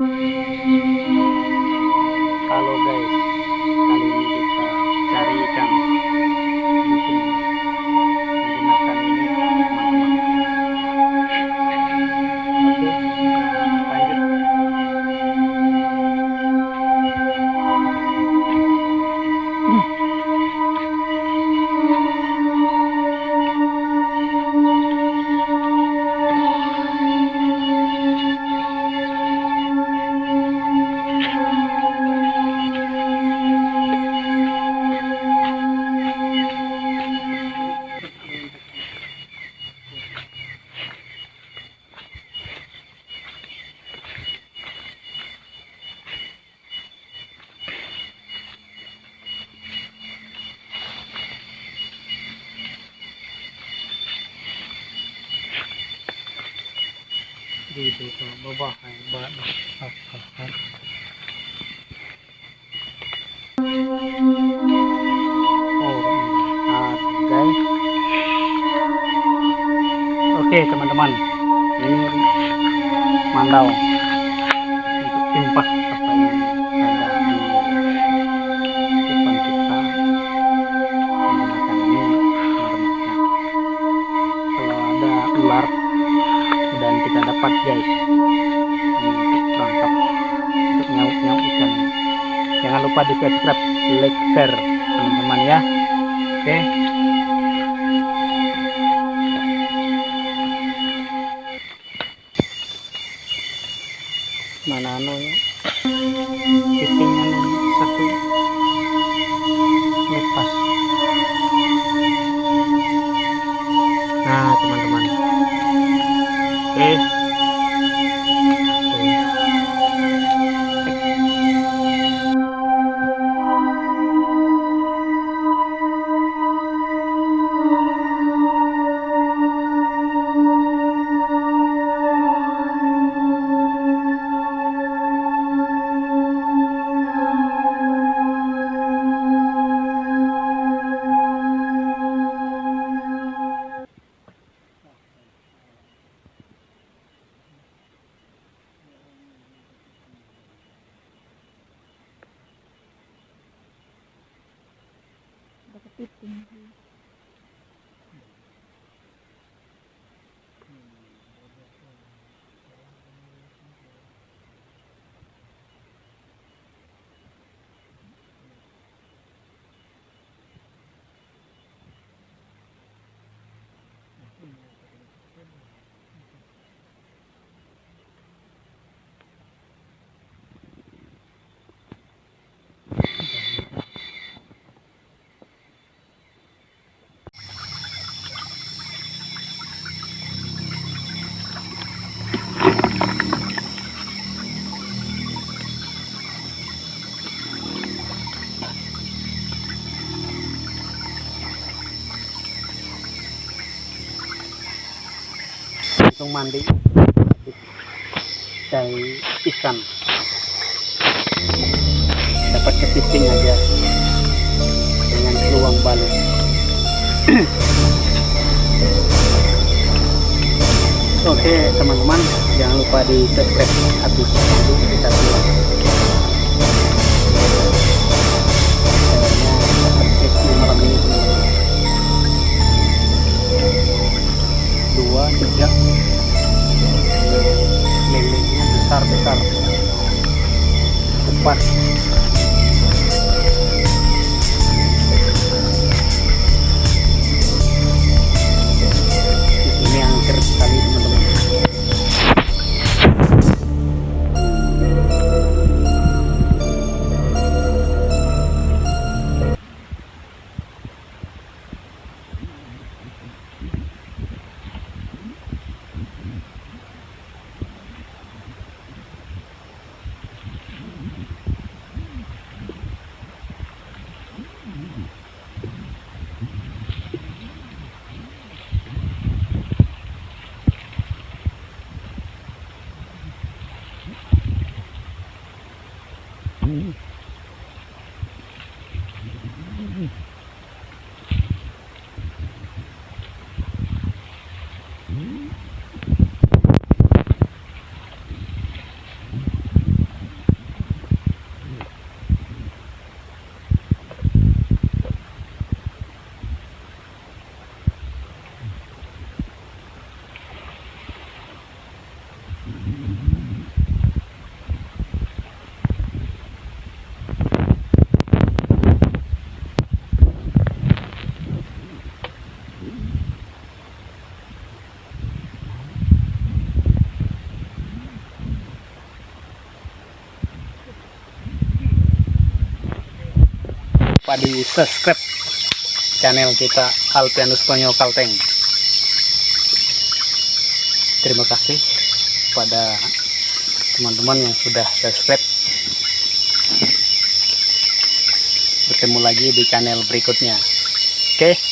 Halo guys, kali ini kita cari ikan di sini menggunakan ini teman-teman. Oke, lanjut. Dito sa babahay ba nakakahan. Guys. Oke teman-teman, ini mandau untuk timpas apa yang ada di depan kita menggunakan ini teman-teman. Kalau ada ular dan kita dapat guys, ini untuk perangkap untuk nyaut-nyaut ikan. Jangan lupa di subscribe, like, share teman-teman ya. Oke. Mana anunya? Titingnya satu lepas. Nah teman-teman. Oke. Kepiting. Langsung mandi dari ikan, dapat kepiting aja dengan peluang balut. Oke teman-teman, jangan lupa di subscribe habis itu kita pulang. Malam ini dua tiga lelenya besar cepat. Ini angker sekali teman-teman. lupa di subscribe channel kita Alpianus Tonyo Kalteng. Terima kasih pada teman-teman yang sudah subscribe. Bertemu lagi di channel berikutnya. Oke.